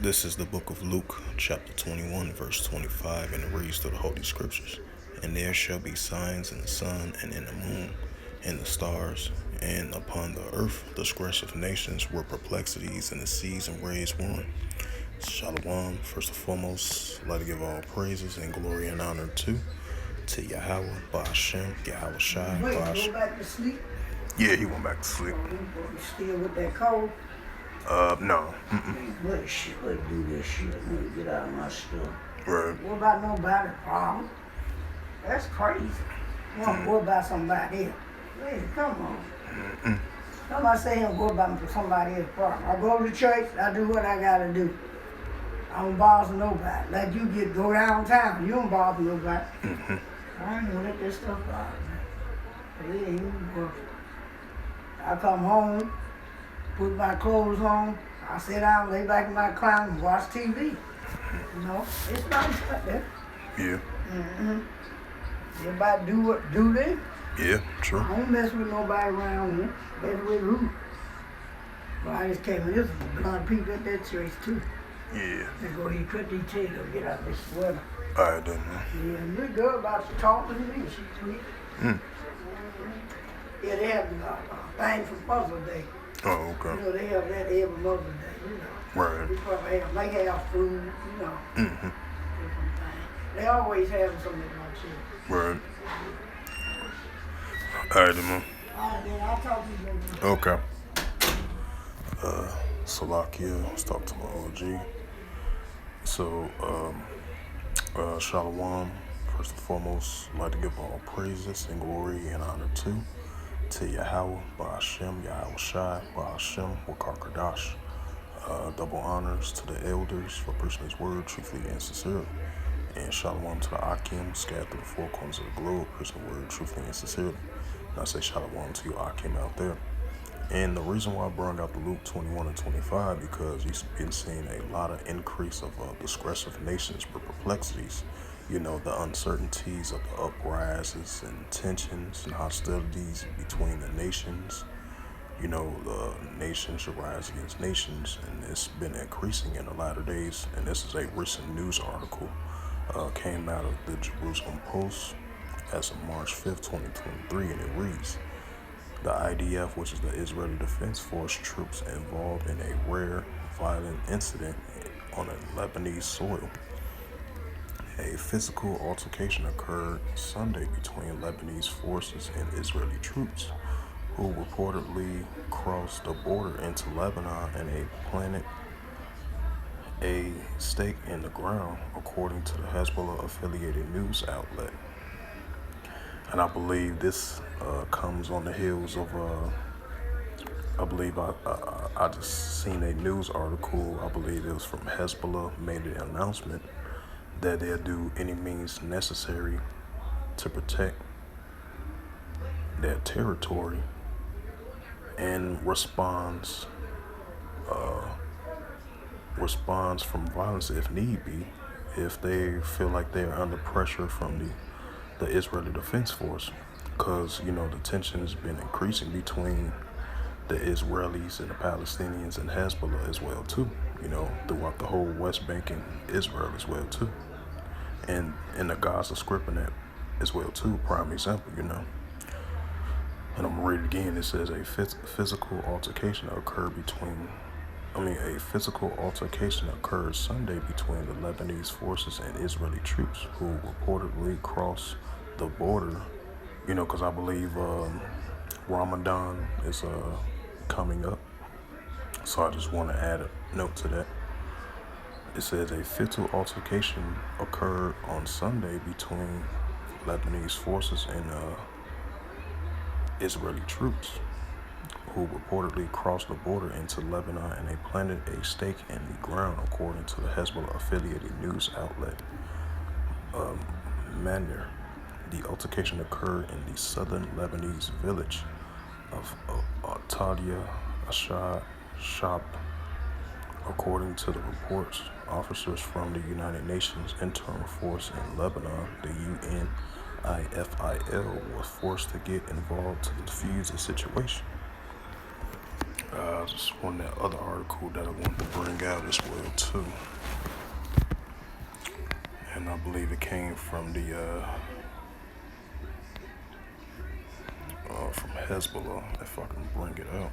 This is the book of Luke, chapter 21, verse 25, and it reads through the Holy Scriptures. And there shall be signs in the sun, and in the moon, and the stars, and upon the earth the disgrace of nations where perplexities, and the seas and waves warring. Shalom, first and foremost, I'd like to give all praises and glory and honor to Yahweh, Ba'ashem, Yahweh Shai, Wait, Ba'ashem. go back to sleep? Yeah, he went back to sleep. You still with that cold? No. What shit, let's do this shit. Let me get out of my stuff. Right. What about nobody problem? That's crazy. You don't go about somebody else. Hey, come on. Somebody say he don't go about somebody else's problem. I go to church, I do what I gotta do. I don't bother nobody. Like you go downtown, you don't bother nobody. I ain't gonna let this stuff out, man. It ain't even worth it. I come home, put my clothes on, I sit down, lay back in my clown and watch TV. You know, it's nice like that. Yeah. Everybody do them. Yeah, true. I don't mess with nobody around here. Mess with who? But I just came in. There's a lot of people at that church too. Yeah. They go here, cut these tails, get out of this sweater. Alright then, man. Yeah, and this girl about to talk to me. She's sweet. Yeah, they have a thing for Mother's Day. Oh, okay. You know, they have that every Mother's Day, you know. Right. We probably have, they have food, you know. Different things. They always have something at my church. Right. Alright then, man. All right, then, I'll talk to you later. Okay. Salakia, let's talk to my OG. So, Shalom, first and foremost, I'd like to give all praises and glory and honor to Yahweh, Ba'ashem, Yahweh Shai, Ba'ashem, Wakar Kadash. Double honors to the elders for preaching his word truthfully and sincerely. And shalom to the Akim, scattered through the four corners of the globe, preaching the word truthfully and sincerely. And I say shalom to you Akim out there. And the reason why I brought out the Luke 21 and 25, because you've been seeing a lot of increase of disgressive nations with perplexities. You know, the uncertainties of the uprises and tensions and hostilities between the nations. You know, the nations should rise against nations, and it's been increasing in the latter days. And this is a recent news article came out of the Jerusalem Post as of March 5th, 2023, and it reads, the IDF, which is the Israeli Defense Force troops involved in a rare violent incident on a Lebanese soil. A physical altercation occurred Sunday between Lebanese forces and Israeli troops, who reportedly crossed the border into Lebanon and planted a stake in the ground, according to the Hezbollah-affiliated news outlet. And I believe this comes on the heels of, I believe I just seen a news article, I believe it was from Hezbollah, made an announcement that they'll do any means necessary to protect their territory and responds from violence if need be, if they feel like they're under pressure from the Israeli Defense Force, because, you know, the tension has been increasing between the Israelis and the Palestinians and Hezbollah as well too, you know, throughout the whole West Bank and Israel as well too, and in the Gaza Strip and that as well too, prime example, you know. And I'm gonna read it again. It says a physical altercation occurred Sunday between the Lebanese forces and Israeli troops, who reportedly crossed the border, you know, because I believe Ramadan is coming up. So I just want to add a note to that. It says a fatal altercation occurred on Sunday between Lebanese forces and Israeli troops, who reportedly crossed the border into Lebanon, and they planted a stake in the ground, according to the Hezbollah-affiliated news outlet Manir. The altercation occurred in the southern Lebanese village of Atalia Shab. According to the reports, officers from the United Nations Interim Force in Lebanon, the UNIFIL, was forced to get involved to defuse the situation. Just one that other article that I want to bring out as well too, and I believe it came from the from Hezbollah, if I can bring it out.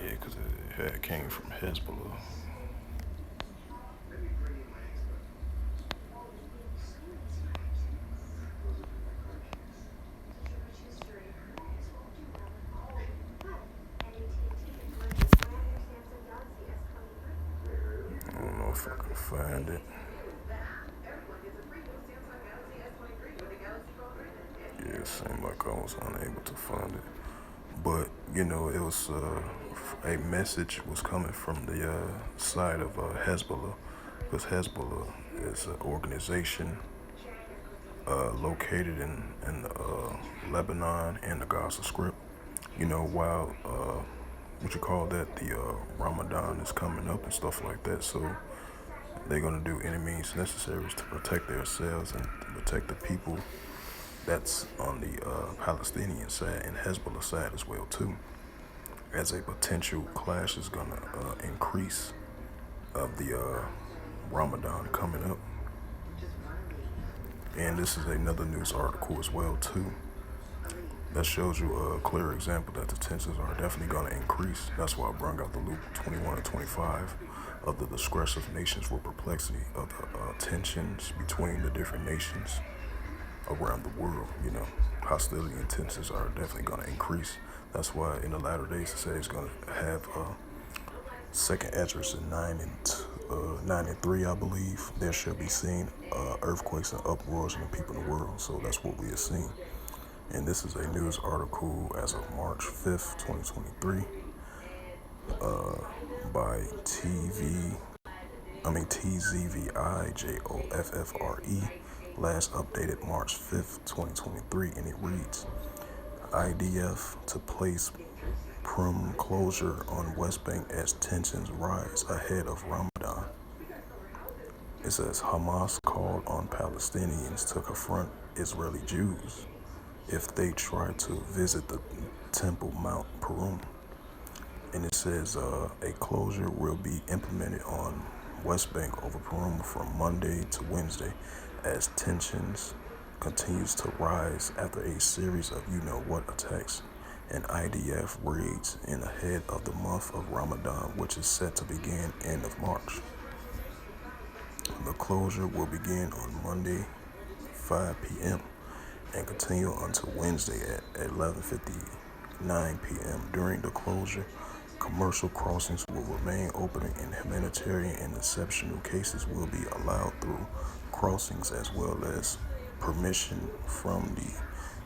Yeah, because it came from Hezbollah. I don't know if I can find it. Yeah, it seemed like I was unable to find it. But, you know, it was a message was coming from the side of Hezbollah, because Hezbollah is an organization located in Lebanon and the Gaza Strip. You know, while what you call that, the Ramadan is coming up and stuff like that. So they're gonna do any means necessary to protect themselves and to protect the people that's on the Palestinian side and Hezbollah side as well too. As a potential clash is gonna increase of the Ramadan coming up. And this is another news article as well too that shows you a clear example that the tensions are definitely going to increase. That's why I brought out the Luke 21 and 25 of the discretion of nations with perplexity, of the tensions between the different nations around the world. You know, hostility and tensions are definitely going to increase. That's why in the latter days it says it's going to have second address in 9 and 3, I believe. There shall be seen earthquakes and uproars in the people of the world. So that's what we are seeing. And this is a news article as of March 5th, 2023, by TZVIJOFFRE, last updated March 5th, 2023, and it reads, IDF to place Purim closure on West Bank as tensions rise ahead of Ramadan. It says Hamas called on Palestinians to confront Israeli Jews if they try to visit the Temple Mount Purim. And it says a closure will be implemented on West Bank over Purim from Monday to Wednesday as tensions continues to rise after a series of you-know-what attacks and IDF raids in ahead of the month of Ramadan, which is set to begin end of March. The closure will begin on Monday, 5 p.m. and continue until Wednesday at 11:59 p.m. During the closure, commercial crossings will remain open and humanitarian and exceptional cases will be allowed through crossings, as well as permission from the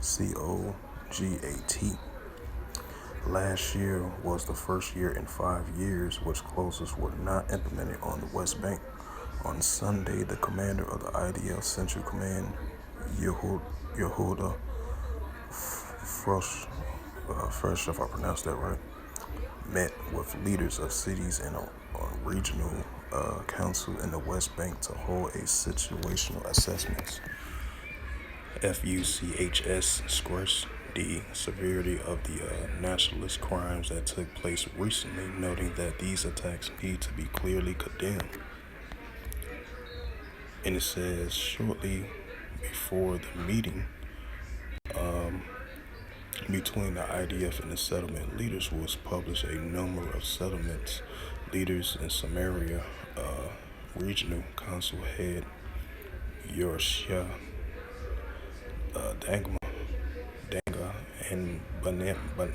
COGAT. Last year was the first year in 5 years which closures were not implemented on the West Bank. On Sunday, the commander of the IDF Central Command, Yehuda Fresh, if I pronounced that right, met with leaders of cities and a regional council in the West Bank to hold a situational assessment. FUCHS stressed the severity of the nationalist crimes that took place recently, noting that these attacks need to be clearly condemned. And it says shortly before the meeting between the IDF and the settlement leaders was published a number of settlements leaders in Samaria, regional council head Yorshia Danga and Banyamin,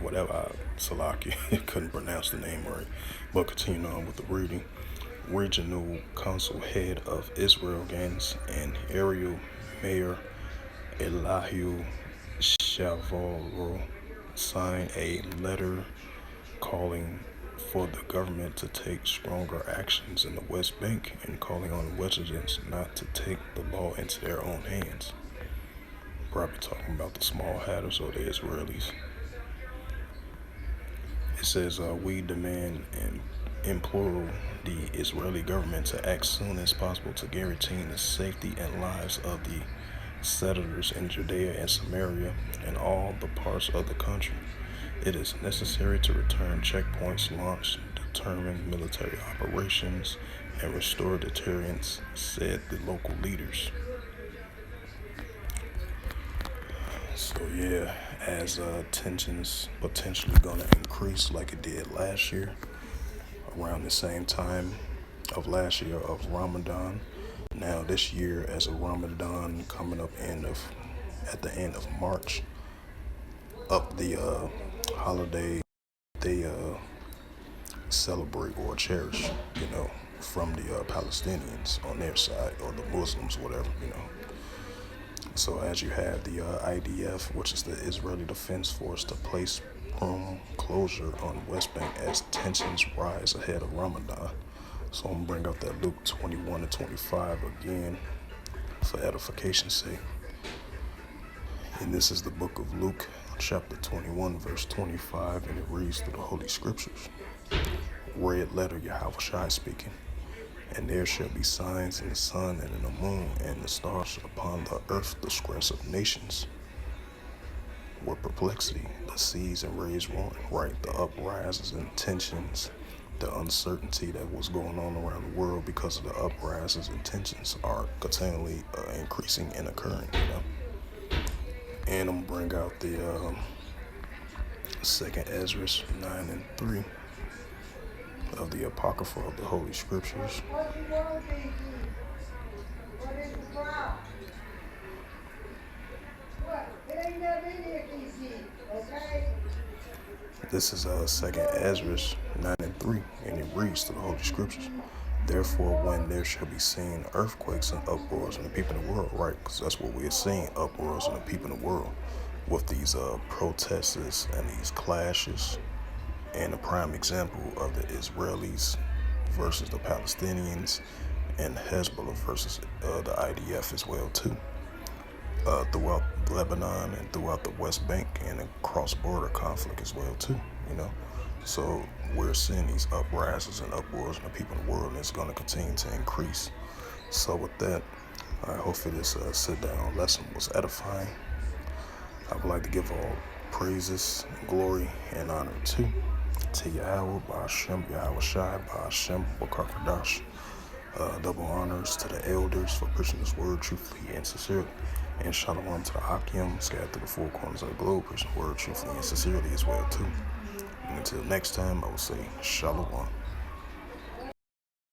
whatever, Salaki, couldn't pronounce the name right, but continuing on with the reading. Regional council head of Israel Gans and Ariel Mayor Elihu Shavoro signed a letter calling for the government to take stronger actions in the West Bank and calling on residents not to take the law into their own hands. Probably talking about the small hatters or the Israelis. It says, we demand in plural the Israeli government to act soon as possible to guarantee the safety and lives of the settlers in Judea and Samaria and all the parts of the country. It is necessary to return checkpoints, launch determined military operations, and restore deterrence, said the local leaders. So yeah, as tensions potentially gonna increase like it did last year, around the same time of last year of Ramadan. Now this year, as a Ramadan coming up at the end of March, up the holiday they celebrate or cherish, from the Palestinians on their side or the Muslims, whatever. So as you have the IDF, which is the Israeli Defense Force, to place Purim closure on West Bank as tensions rise ahead of Ramadan. So I'm gonna bring up that Luke 21 and 25 again for edification's sake. And this is the book of Luke, chapter 21, verse 25, and it reads through the Holy Scriptures. Red letter, Yahweh speaking. And there shall be signs in the sun and in the moon and the stars upon the earth, the distress of nations. With perplexity, the seas and waves roaring, right, the uprises and tensions, the uncertainty that was going on around the world because of the uprises and tensions are continually increasing and occurring. And I'm gonna bring out the second Ezra 9 and 3 of the Apocrypha of the Holy Scriptures. This is second Ezra 9 and 3, and it reads to the Holy Scriptures. Therefore, when there shall be seen earthquakes and uproars in the people in the world, right? Because that's what we are seeing, uproars in the people in the world, with these protests and these clashes. And a prime example of the Israelis versus the Palestinians, and Hezbollah versus the IDF as well too. Throughout Lebanon and throughout the West Bank and a cross-border conflict as well too. So we're seeing these uprises and uproars in the people in the world, and it's going to continue to increase. So with that, I hope this sit-down lesson was edifying. I would like to give all praises, glory, and honor to Yahweh, Ba'ashem, Yahweh Shai, Ba'ashem, Wakar double honors to the elders for preaching this word truthfully and sincerely. And shalom to the Akim, scattered through the four corners of the globe, preaching the word truthfully and sincerely as well too. And until next time, I will say shalom.